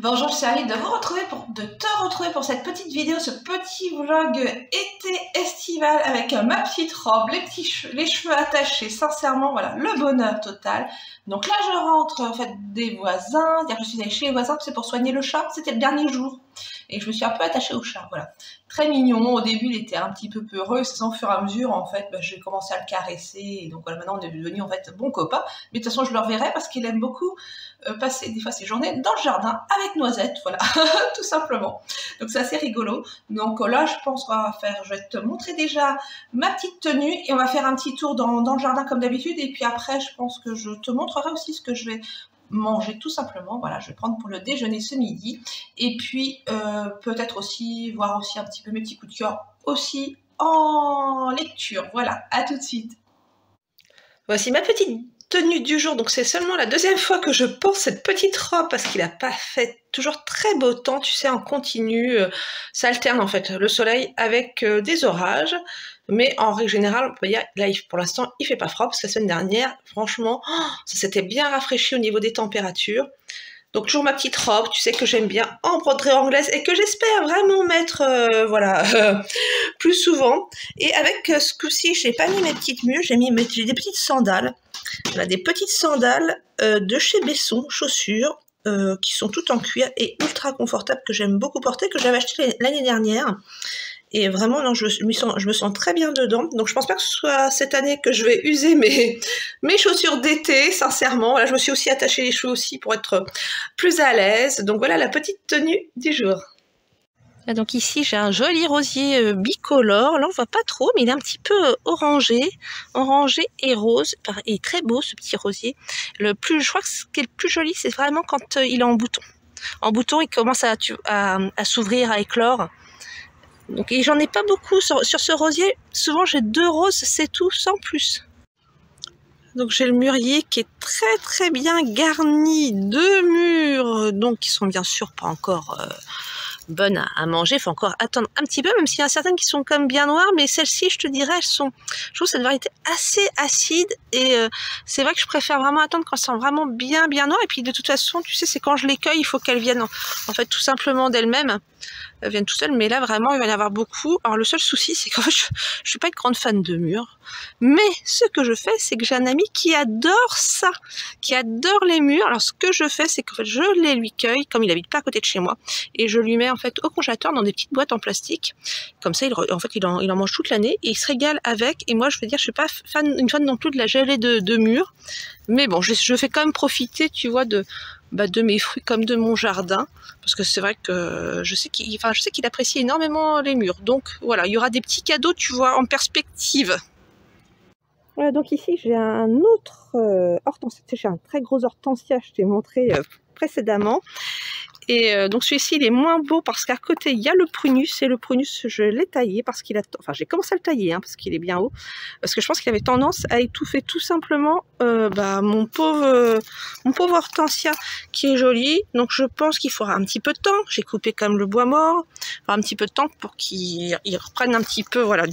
Bonjour, je suis ravie de te retrouver pour cette petite vidéo, ce petit vlog été estival avec ma petite robe, les cheveux attachés, sincèrement, voilà, le bonheur total. Donc là, je rentre en fait des voisins, c'est-à-dire que je suis allée chez les voisins, c'est pour soigner le chat, c'était le dernier jour. Et je me suis un peu attachée au chat, voilà. Très mignon, au début il était un petit peu peureux, sans au fur et à mesure en fait, j'ai commencé à le caresser, et donc voilà, maintenant on est devenu en fait bon copain. Mais de toute façon je le reverrai parce qu'il aime beaucoup passer des fois ses journées dans le jardin avec Noisette, voilà, tout simplement. Donc c'est assez rigolo. Donc là je pense qu'on va faire, je vais te montrer déjà ma petite tenue et on va faire un petit tour dans le jardin comme d'habitude, et puis après je pense que je te montrerai aussi ce que je vais manger tout simplement, voilà, je vais prendre pour le déjeuner ce midi, et puis peut-être aussi voir aussi un petit peu mes petits coups de cœur aussi en lecture. Voilà, à tout de suite. Voici ma petite tenue du jour, donc c'est seulement la deuxième fois que je porte cette petite robe parce qu'il n'a pas fait toujours très beau temps, tu sais, en continu, ça alterne en fait le soleil avec des orages, mais en règle générale, on peut dire, là pour l'instant il fait pas froid parce que la semaine dernière, franchement, ça s'était bien rafraîchi au niveau des températures. Donc toujours ma petite robe, tu sais que j'aime bien en broderie anglaise et que j'espère vraiment mettre voilà, plus souvent. Et avec ce coup-ci, je n'ai pas mis mes petites mules, j'ai des petites sandales. Voilà, des petites sandales de chez Besson, chaussures, qui sont toutes en cuir et ultra confortables, que j'aime beaucoup porter, que j'avais acheté l'année dernière. Et vraiment, non, je me sens très bien dedans. Donc, je pense pas que ce soit cette année que je vais user mes chaussures d'été, sincèrement. Voilà, je me suis aussi attaché les cheveux aussi pour être plus à l'aise. Donc, voilà la petite tenue du jour. Donc ici, j'ai un joli rosier bicolore. Là, on voit pas trop, mais il est un petit peu orangé et rose. Il est très beau, ce petit rosier. Je crois que ce qui est le plus joli, c'est vraiment quand il est en bouton. En bouton, il commence à s'ouvrir, à éclore. Donc, et j'en ai pas beaucoup sur ce rosier. Souvent, j'ai 2 roses, c'est tout, sans plus. Donc, j'ai le mûrier qui est très bien garni. 2 mûres, donc qui sont bien sûr pas encore bonnes à manger. Il faut encore attendre un petit peu, même s'il y en a certaines qui sont comme bien noires, mais celles-ci, je te dirais, je trouve cette variété assez acide, et c'est vrai que je préfère vraiment attendre quand elles sont vraiment bien noires. Et puis de toute façon, tu sais, c'est quand je les cueille, il faut qu'elles viennent en fait tout simplement d'elles-mêmes. Elles viennent tout seules, mais là vraiment il va y en avoir beaucoup. Alors le seul souci, c'est qu'en fait je suis pas une grande fan de mûres, mais ce que je fais, c'est que j'ai un ami qui adore ça, qui adore les mûres. Alors ce que je fais, c'est qu'en fait je les lui cueille, comme il habite pas à côté de chez moi, et je lui mets en fait au congélateur dans des petites boîtes en plastique. Comme ça, il en mange toute l'année et il se régale avec. Et moi, je veux dire, je suis pas une fan non plus de la gelée de mûres, mais bon, je fais quand même profiter, tu vois, de mes fruits comme de mon jardin, parce que c'est vrai que je sais qu'il apprécie énormément les mûres. Donc voilà, il y aura des petits cadeaux, tu vois, en perspective. Voilà, donc ici j'ai un autre hortensia, j'ai un très gros hortensia, je t'ai montré précédemment. Et donc celui-ci il est moins beau parce qu'à côté il y a le prunus, et le prunus je l'ai taillé parce qu'il a, enfin j'ai commencé à le tailler parce qu'il est bien haut, parce que je pense qu'il avait tendance à étouffer tout simplement mon pauvre hortensia qui est joli. Donc je pense qu'il faudra un petit peu de temps. J'ai coupé comme le bois mort, un petit peu de temps pour qu'il reprenne un petit peu, voilà,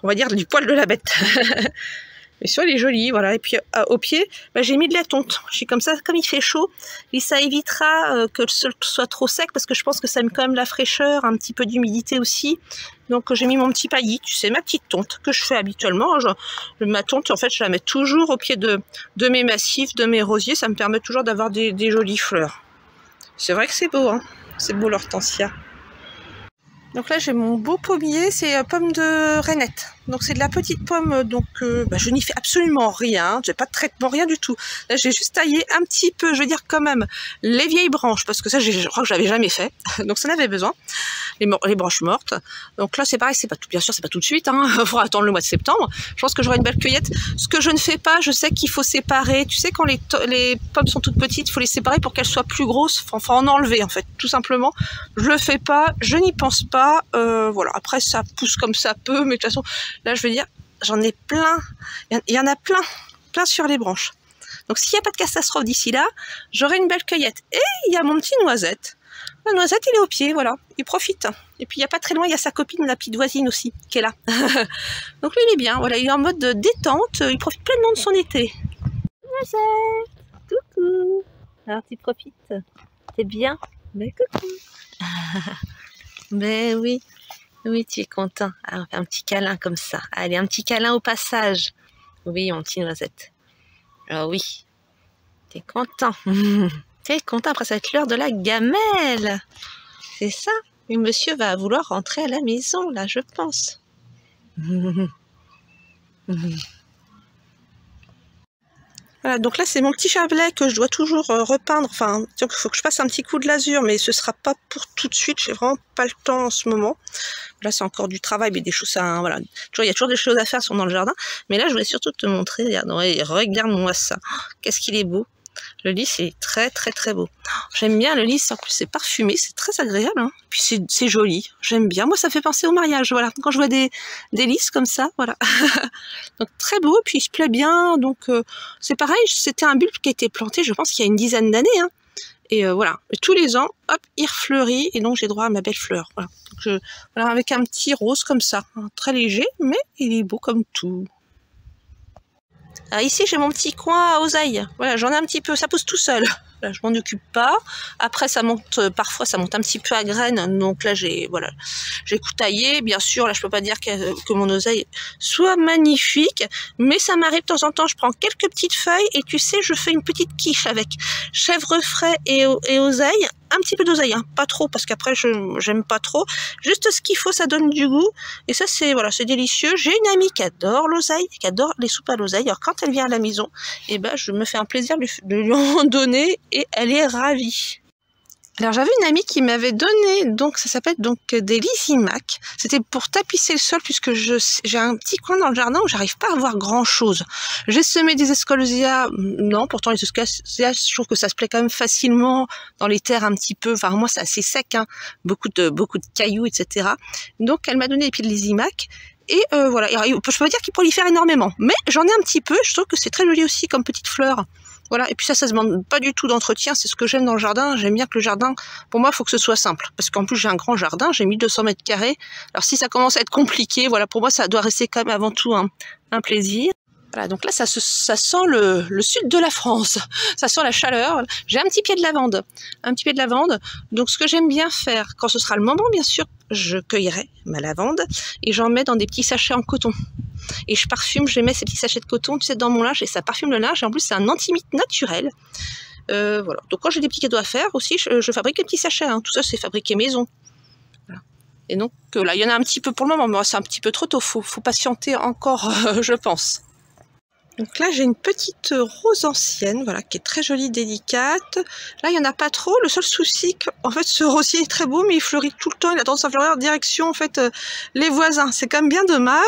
on va dire du poil de la bête. Mais soit il est joli, voilà. Et puis au pied, j'ai mis de la tonte. J'ai comme ça, comme il fait chaud, et ça évitera que le sol soit trop sec, parce que je pense que ça met quand même la fraîcheur, un petit peu d'humidité aussi. Donc j'ai mis mon petit paillis, tu sais, ma petite tonte que je fais habituellement. Ma tonte, en fait, je la mets toujours au pied de mes massifs, de mes rosiers. Ça me permet toujours d'avoir des jolies fleurs. C'est vrai que c'est beau, hein. C'est beau l'hortensia. Donc là j'ai mon beau pommier, c'est pomme de rainette. Donc c'est de la petite pomme, donc je n'y fais absolument rien, j'ai pas de traitement, rien du tout. Là j'ai juste taillé un petit peu, je veux dire quand même, les vieilles branches, parce que ça je crois que je l'avais jamais fait, donc ça en avait besoin, les branches mortes. Donc là c'est pareil, bien sûr c'est pas tout de suite, il faudra attendre le mois de septembre. Je pense que j'aurai une belle cueillette. Ce que je ne fais pas, je sais qu'il faut séparer, tu sais quand les pommes sont toutes petites, il faut les séparer pour qu'elles soient plus grosses, enfin en enlever en fait, tout simplement. Je le fais pas, je n'y pense pas. Voilà, après ça pousse comme ça peut, mais de toute façon là je veux dire, j'en ai plein, il y en a plein sur les branches. Donc s'il n'y a pas de catastrophe d'ici là, j'aurai une belle cueillette. Et il y a mon petit Noisette. La Noisette, il est au pied, voilà, il profite. Et puis il n'y a pas très loin, il y a sa copine, la petite voisine aussi, qui est là. Donc lui il est bien, voilà, il est en mode détente, il profite pleinement de son été. Noisette, coucou. Alors tu profites, t'es bien. Mais coucou. Ben oui, oui, tu es content. Alors, un petit câlin comme ça. Allez, un petit câlin au passage. Oui, mon petit Noisette. Ah oui, t'es content. T'es content, après ça va être l'heure de la gamelle. C'est ça. Et monsieur va vouloir rentrer à la maison, là, je pense. Voilà, donc là c'est mon petit chapelet que je dois toujours repeindre. Enfin, il faut que je passe un petit coup de lasure, mais ce sera pas pour tout de suite. J'ai vraiment pas le temps en ce moment. Là c'est encore du travail, mais des choses, ça, voilà. Il y a toujours des choses à faire sont dans le jardin. Mais là je voulais surtout te montrer. Regarde-moi ça. Oh, qu'est-ce qu'il est beau. Le lys est très très très beau. J'aime bien le lys, en plus c'est parfumé, c'est très agréable. Hein. Puis c'est joli, j'aime bien. Moi ça fait penser au mariage, voilà. Quand je vois des lys comme ça, voilà. Donc très beau, puis il se plaît bien. Donc c'est pareil, c'était un bulbe qui a été planté, je pense qu'il y a une dizaine d'années. Hein. Et voilà, et tous les ans, hop, il refleurit, et donc j'ai droit à ma belle fleur. Voilà. Donc, voilà, avec un petit rose comme ça, hein, très léger, mais il est beau comme tout. Alors ici j'ai mon petit coin à oseille, voilà, j'en ai un petit peu, ça pousse tout seul. Là, je m'en occupe pas. Après ça monte, parfois ça monte un petit peu à graines, donc là j'ai coutaillé. Bien sûr, là je peux pas dire que mon oseille soit magnifique, mais ça m'arrive de temps en temps, je prends quelques petites feuilles et tu sais, je fais une petite quiche avec chèvre frais et oseille. Un petit peu d'oseille, hein, pas trop, parce qu'après j'aime pas trop. Juste ce qu'il faut, ça donne du goût. Et ça c'est voilà, c'est délicieux. J'ai une amie qui adore l'oseille, qui adore les soupes à l'oseille. Alors quand elle vient à la maison, eh ben je me fais un plaisir de lui en donner et elle est ravie. Alors j'avais une amie qui m'avait donné, donc ça s'appelle donc des lysimaques. C'était pour tapisser le sol puisque j'ai un petit coin dans le jardin où j'arrive pas à voir grand chose. J'ai semé des escolosia, non, pourtant les escolosia, je trouve que ça se plaît quand même facilement dans les terres un petit peu. Enfin moi c'est assez sec, hein, beaucoup de cailloux, etc. Donc elle m'a donné des pieds de lysimaques. Et voilà, je peux pas dire qu'il prolifère énormément, mais j'en ai un petit peu. Je trouve que c'est très joli aussi comme petite fleur. Voilà, et puis ça se demande pas du tout d'entretien, c'est ce que j'aime dans le jardin. J'aime bien que le jardin, pour moi, il faut que ce soit simple. Parce qu'en plus, j'ai un grand jardin, j'ai 1200 mètres carrés. Alors si ça commence à être compliqué, voilà, pour moi, ça doit rester quand même avant tout un plaisir. Voilà, donc là, ça sent le sud de la France. Ça sent la chaleur. J'ai un petit pied de lavande. Un petit pied de lavande. Donc, ce que j'aime bien faire, quand ce sera le moment, bien sûr, je cueillerai ma lavande et j'en mets dans des petits sachets en coton. Et je parfume, je mets ces petits sachets de coton, tu sais, dans mon linge et ça parfume le linge. Et en plus, c'est un antimite naturel. Voilà. Donc, quand j'ai des petits cadeaux à faire aussi, je fabrique des petits sachets. Hein. Tout ça, c'est fabriqué maison. Voilà. Et donc, là, il y en a un petit peu pour le moment, mais c'est un petit peu trop tôt. Faut patienter encore, je pense. Donc là, j'ai une petite rose ancienne, voilà, qui est très jolie, délicate. Là, il n'y en a pas trop. Le seul souci, en fait, ce rosier est très beau, mais il fleurit tout le temps. Il a tendance à fleurir en direction, en fait, les voisins. C'est quand même bien dommage.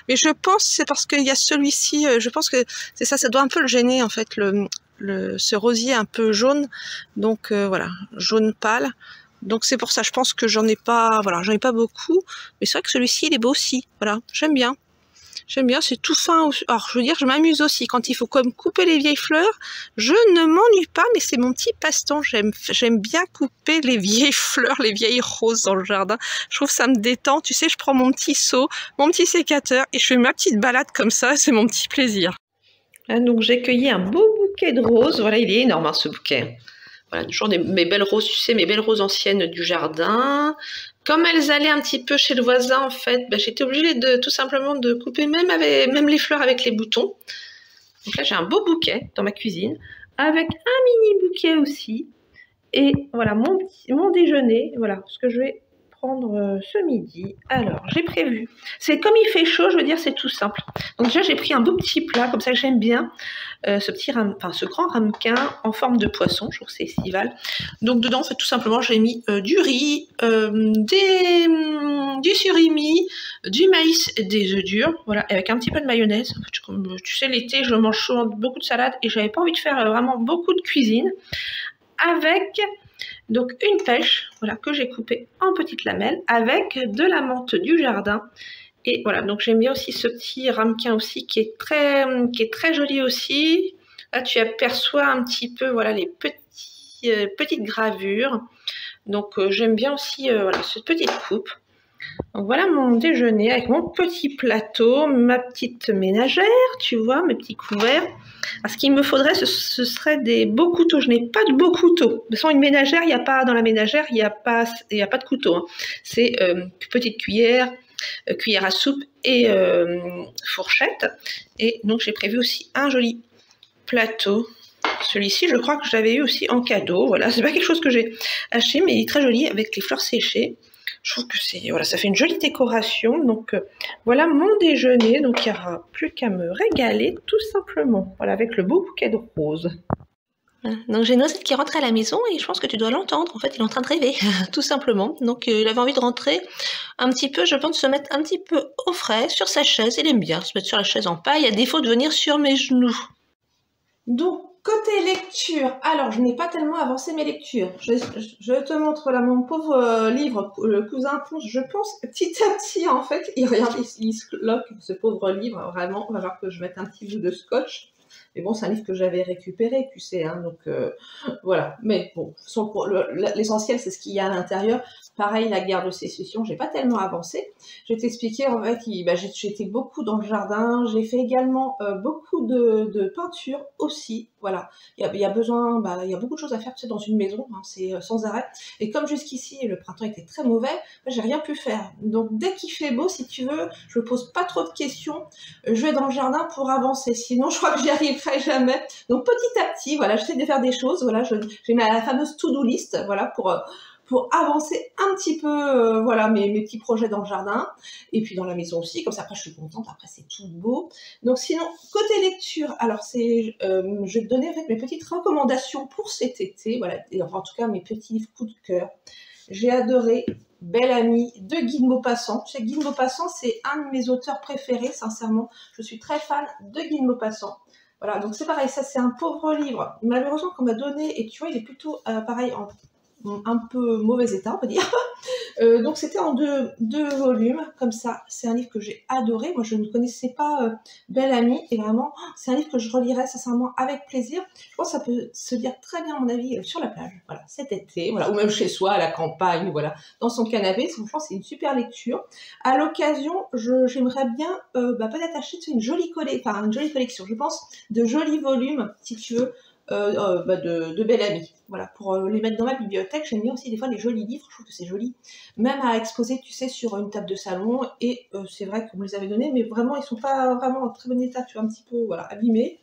Mais je pense que c'est parce qu'il y a celui-ci. Je pense que c'est ça, ça doit un peu le gêner, en fait, ce rosier un peu jaune. Donc, voilà, jaune pâle. Donc, c'est pour ça, je pense que j'en ai pas beaucoup. Mais c'est vrai que celui-ci, il est beau aussi. Voilà, j'aime bien. J'aime bien, c'est tout fin. Alors, je veux dire, je m'amuse aussi. Quand il faut comme couper les vieilles fleurs, je ne m'ennuie pas, mais c'est mon petit passe-temps. J'aime bien couper les vieilles fleurs, les vieilles roses dans le jardin. Je trouve que ça me détend. Tu sais, je prends mon petit seau, mon petit sécateur et je fais ma petite balade comme ça. C'est mon petit plaisir. Là, donc, j'ai cueilli un beau bouquet de roses. Voilà, il est énorme, hein, ce bouquet. Voilà, toujours mes belles roses, tu sais, mes belles roses anciennes du jardin. Comme elles allaient un petit peu chez le voisin, en fait, j'étais obligée de tout simplement de couper même les fleurs avec les boutons. Donc là, j'ai un beau bouquet dans ma cuisine, avec un mini bouquet aussi. Et voilà, mon déjeuner, voilà, ce que je vais prendre ce midi. Alors, j'ai prévu. C'est comme il fait chaud, je veux dire, c'est tout simple. Donc déjà, j'ai pris un beau petit plat, comme ça que j'aime bien. Ce grand ramequin en forme de poisson, je trouve que c'est estival. Donc dedans, en fait, tout simplement, j'ai mis du riz, du surimi, du maïs et des œufs durs, voilà, avec un petit peu de mayonnaise. En fait, comme tu sais, l'été, je mange souvent beaucoup de salade et j'avais pas envie de faire vraiment beaucoup de cuisine. Avec donc une pêche, voilà, que j'ai coupée en petites lamelles, avec de la menthe du jardin. Et voilà, donc j'aime bien aussi ce petit ramequin aussi qui est très joli aussi. Là, tu aperçois un petit peu, voilà, les petites gravures. Donc j'aime bien aussi voilà, cette petite coupe. Donc voilà mon déjeuner avec mon petit plateau, ma petite ménagère, tu vois, mes petits couverts. Alors, ce qu'il me faudrait, ce serait des beaux couteaux. Je n'ai pas de beaux couteaux. De toute façon, une ménagère, il n'y a pas dans la ménagère, il n'y a pas de couteau. Hein. C'est petite cuillère, cuillère à soupe et fourchette. Et donc j'ai prévu aussi un joli plateau. Celui-ci, je crois que j'avais eu aussi en cadeau. Voilà, c'est pas quelque chose que j'ai acheté, mais il est très joli avec les fleurs séchées. Je trouve que voilà, ça fait une jolie décoration. Donc voilà mon déjeuner. Donc il n'y aura plus qu'à me régaler tout simplement. Voilà, avec le beau bouquet de roses. Donc j'ai Nosette qui rentre à la maison et je pense que tu dois l'entendre. En fait, il est en train de rêver, tout simplement. Donc il avait envie de rentrer un petit peu, je pense, se mettre un petit peu au frais sur sa chaise. Il aime bien se mettre sur la chaise en paille, à défaut de venir sur mes genoux. Donc, côté lecture, alors je n'ai pas tellement avancé mes lectures. Je te montre là mon pauvre livre, le cousin Ponce. Je pense petit à petit, en fait, il se cloque, ce pauvre livre, vraiment. On va voir que je mette un petit bout de scotch. Mais bon, c'est un livre que j'avais récupéré, tu sais, hein, donc voilà. Mais bon, l'essentiel, c'est ce qu'il y a à l'intérieur. Pareil, la guerre de sécession, j'ai pas tellement avancé. Je vais t'expliquer, en fait, j'ai été beaucoup dans le jardin. J'ai fait également beaucoup de peinture aussi. Voilà, il y a besoin, il y a beaucoup de choses à faire, tu sais, dans une maison, hein, c'est sans arrêt. Et comme jusqu'ici, le printemps était très mauvais, j'ai rien pu faire. Donc, dès qu'il fait beau, si tu veux, je me pose pas trop de questions. Je vais dans le jardin pour avancer. Sinon, je crois que j'y arriverai jamais. Donc, petit à petit, voilà, j'essaie de faire des choses. Voilà, j'ai ma fameuse to-do list, voilà, pour avancer un petit peu, voilà, mes petits projets dans le jardin, et puis dans la maison aussi, comme ça après je suis contente, après c'est tout beau. Donc sinon, côté lecture, alors je vais te donner en fait mes petites recommandations pour cet été, voilà, et enfin, en tout cas mes petits coups de cœur. J'ai adoré Belle Amie de Guy de Maupassant. Tu sais, Guy de Maupassant, c'est un de mes auteurs préférés, sincèrement. Je suis très fan de Guy de Maupassant. Voilà, donc c'est pareil, ça c'est un pauvre livre, malheureusement qu'on m'a donné, et tu vois, il est plutôt pareil, en un peu mauvais état, on peut dire. Donc c'était en deux volumes, comme ça. C'est un livre que j'ai adoré. Moi, je ne connaissais pas Belle Amie, et vraiment, c'est un livre que je relirai sincèrement avec plaisir. Je pense que ça peut se lire très bien, à mon avis, sur la plage, voilà, cet été, voilà, ou même chez soi, à la campagne, voilà, dans son canapé. Franchement, c'est une super lecture. À l'occasion, j'aimerais bien peut-être acheter une jolie collection, je pense, de jolis volumes, si tu veux, de Belle Amie. Voilà, pour les mettre dans ma bibliothèque. J'aime bien aussi des fois les jolis livres, je trouve que c'est joli, même à exposer, tu sais, sur une table de salon, et c'est vrai qu'on me les avait donnés, mais vraiment, ils sont pas vraiment en très bon état, tu vois, un petit peu, voilà, abîmés.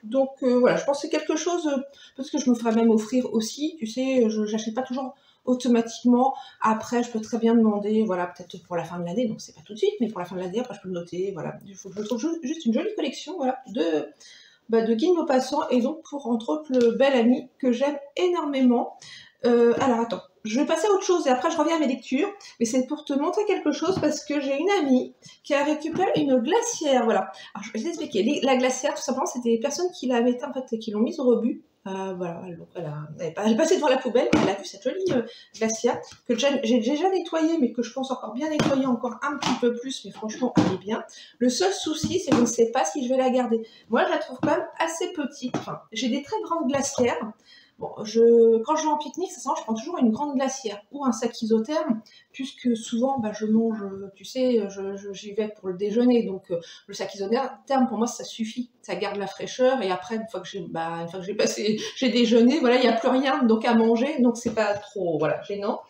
Donc voilà, je pense que c'est quelque chose, parce que je me ferais même offrir aussi, tu sais, je n'achète pas toujours automatiquement. Après, je peux très bien demander, voilà, peut-être pour la fin de l'année, donc c'est pas tout de suite, mais pour la fin de l'année, après je peux le noter, voilà. Il faut que je trouve juste une jolie collection, voilà, de Guy de Maupassant, et donc pour entre autres le Belle Amie que j'aime énormément. Alors attends, je vais passer à autre chose et après je reviens à mes lectures, mais c'est pour te montrer quelque chose parce que j'ai une amie qui a récupéré une glacière, voilà. Alors je vais t'expliquer, la glacière tout simplement c'est des personnes qui la mettaient en fait, qui l'ont mise au rebut. Voilà, donc elle est passée devant la poubelle, elle a vu cette jolie glacière que j'ai déjà nettoyée, mais que je pense encore bien nettoyer encore un petit peu plus, mais franchement elle est bien. Le seul souci, c'est que je ne sais pas si je vais la garder. Moi, je la trouve quand même assez petite. Enfin, j'ai des très grandes glacières. Bon, quand je vais en pique-nique, ça je prends toujours une grande glacière ou un sac isotherme, puisque souvent, je mange, tu sais, j'y vais pour le déjeuner, donc le sac isotherme, pour moi, ça suffit, ça garde la fraîcheur, et après, une fois que j'ai déjeuné, voilà, il n'y a plus rien donc à manger, donc c'est pas trop, voilà, gênant.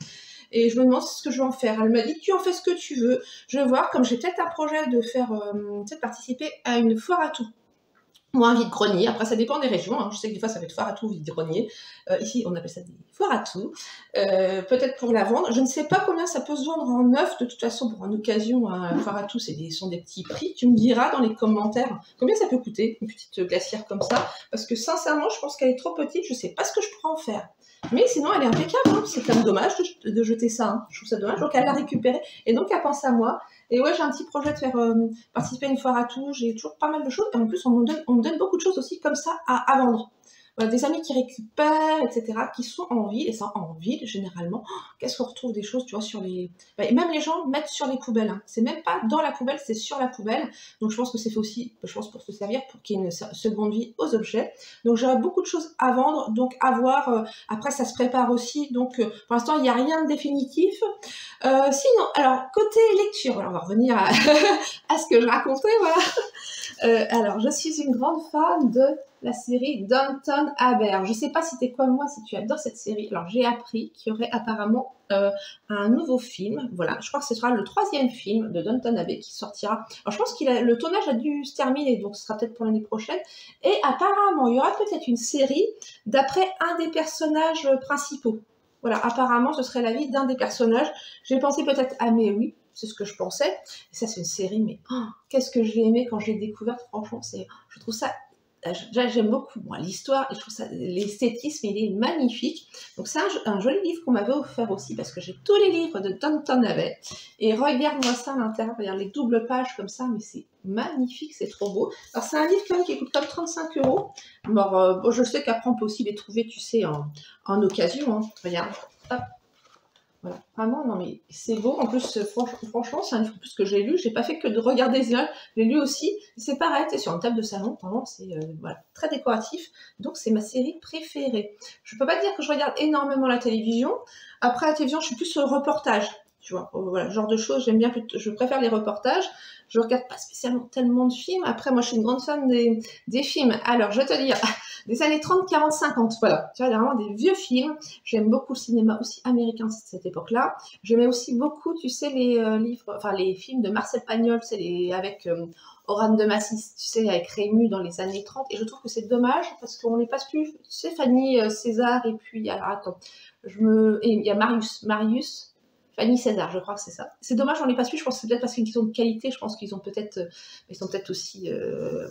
Et je me demande ce que je vais en faire. Elle m'a dit, tu en fais ce que tu veux. Je vais voir, comme j'ai peut-être un projet de faire, peut-être participer à une foire à tout. Ou un vide-grenier. Après, ça dépend des régions. Hein. Je sais que des fois, ça va être foire à tout, vide-grenier. Ici, on appelle ça des foires à tout. Peut-être pour la vendre. Je ne sais pas combien ça peut se vendre en neuf. De toute façon, pour une occasion, un foire à tout, sont des petits prix. Tu me diras dans les commentaires combien ça peut coûter, une petite glacière comme ça. Parce que sincèrement, je pense qu'elle est trop petite. Je ne sais pas ce que je pourrais en faire. Mais sinon, elle est impeccable. Hein. C'est quand même dommage de jeter ça. Hein. Je trouve ça dommage. Donc, elle l'a récupérée. Et donc, elle pense à moi. Et ouais, j'ai un petit projet de faire participer à une foire à tout. J'ai toujours pas mal de choses. Et en plus, on me donne beaucoup de choses aussi comme ça à vendre. voilà, des amis qui récupèrent, etc., qui sont en ville, et ça en ville généralement, qu'est-ce qu'on retrouve des choses, tu vois, sur les... et même les gens mettent sur les poubelles, hein. C'est même pas dans la poubelle, c'est sur la poubelle, donc je pense que c'est fait aussi, je pense pour se servir, pour qu'il y ait une seconde vie aux objets. Donc j'aurai beaucoup de choses à vendre, donc à voir, après ça se prépare aussi, donc pour l'instant il n'y a rien de définitif. Sinon, alors côté lecture, alors on va revenir à, à ce que je racontais, voilà. Alors je suis une grande fan de la série Downton Abbey. Je ne sais pas si tu es comme moi, si tu adores cette série. Alors j'ai appris qu'il y aurait apparemment un nouveau film. Voilà, je crois que ce sera le 3e film de Downton Abbey qui sortira. Alors je pense que le tournage a dû se terminer, donc ce sera peut-être pour l'année prochaine. Et apparemment, il y aura peut-être une série d'après un des personnages principaux. Voilà, apparemment, ce serait la vie d'un des personnages. J'ai pensé peut-être à Mary, c'est ce que je pensais. Et ça, c'est une série, mais qu'est-ce que j'ai aimé quand je l'ai découverte. Franchement, je trouve ça... J'aime beaucoup l'histoire et je trouve ça, l'esthétisme, il est magnifique. Donc c'est un joli livre qu'on m'avait offert aussi parce que j'ai tous les livres de Downton Abbey. Et regarde-moi ça à l'intérieur, regarde les doubles pages comme ça, mais c'est magnifique, c'est trop beau. Alors c'est un livre quand même qui coûte comme 35 €. Alors bon, je sais qu'après on peut aussi les trouver, tu sais, en occasion. Hein. Regarde, hop. Voilà, vraiment, non mais c'est beau. En plus, franchement, c'est un livre plus que j'ai lu. J'ai pas fait que de regarder les images, j'ai lu aussi. C'est pareil, c'est sur une table de salon. Vraiment, c'est voilà, très décoratif. Donc, c'est ma série préférée. Je peux pas dire que je regarde énormément la télévision. Après, la télévision, je suis plus sur le reportage. Tu vois, voilà, genre de choses, j'aime bien plutôt, je préfère les reportages. Je regarde pas spécialement tellement de films. Après, moi, je suis une grande fan des films. Alors, je vais te dire, des années 30, 40, 50, voilà. Tu vois, il y a vraiment des vieux films. J'aime beaucoup le cinéma aussi américain de cette époque-là. J'aimais aussi beaucoup, tu sais, les livres, enfin, les films de Marcel Pagnol, c'est avec Oran de Massis, tu sais, avec Rému dans les années 30. Et je trouve que c'est dommage parce qu'on les passe plus. Tu sais, Fanny César, et puis, alors, attends, et il y a Marius. Fanny César, je crois que c'est ça. C'est dommage, on les passe plus. Je pense que c'est peut-être parce qu'ils sont de qualité. Je pense qu'ils ont peut-être, ils sont peut-être aussi,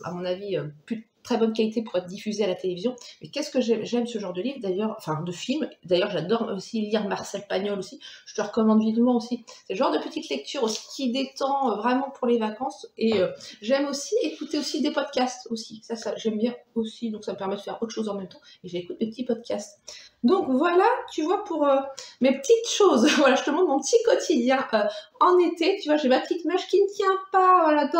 à mon avis, plus très bonne qualité pour être diffusés à la télévision. Mais qu'est-ce que j'aime ce genre de livre, d'ailleurs, enfin de film. D'ailleurs, j'adore aussi lire Marcel Pagnol aussi. Je te recommande vivement aussi. C'est le genre de petite lecture aussi qui détend vraiment pour les vacances. Et j'aime aussi écouter aussi des podcasts aussi. Ça j'aime bien aussi. Donc ça me permet de faire autre chose en même temps. Et j'écoute des petits podcasts. Donc voilà, tu vois, pour mes petites choses. Voilà, je te montre mon petit quotidien en été. Tu vois, j'ai ma petite mèche qui ne tient pas, voilà,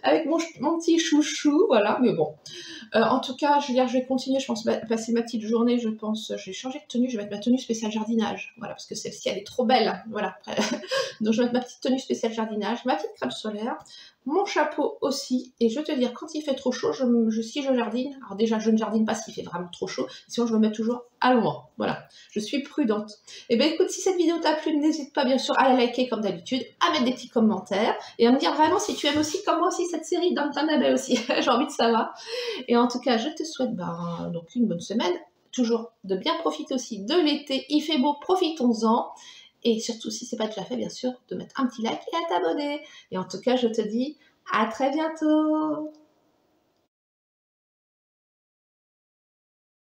avec mon petit chouchou, voilà, mais bon. En tout cas, je veux dire, je vais continuer, je pense, passer ma petite journée, je pense, je vais changer de tenue, je vais mettre ma tenue spéciale jardinage, voilà, parce que celle-ci, elle est trop belle, voilà. Donc, je vais mettre ma petite tenue spéciale jardinage, ma petite crème solaire, mon chapeau aussi, et je vais te dire, quand il fait trop chaud, si je jardine, alors déjà, je ne jardine pas s'il fait vraiment trop chaud, sinon je me mets toujours à l'ombre, voilà, je suis prudente. Et bien écoute, si cette vidéo t'a plu, n'hésite pas bien sûr à la liker comme d'habitude, à mettre des petits commentaires, et à me dire vraiment si tu aimes aussi, comme moi aussi, cette série Downton Abbey aussi, j'ai envie de savoir. Et en tout cas, je te souhaite donc une bonne semaine, toujours de bien profiter aussi de l'été, il fait beau, profitons-en. Et surtout, si ce n'est pas déjà fait, bien sûr, de mettre un petit like et à t'abonner. Et en tout cas, je te dis à très bientôt.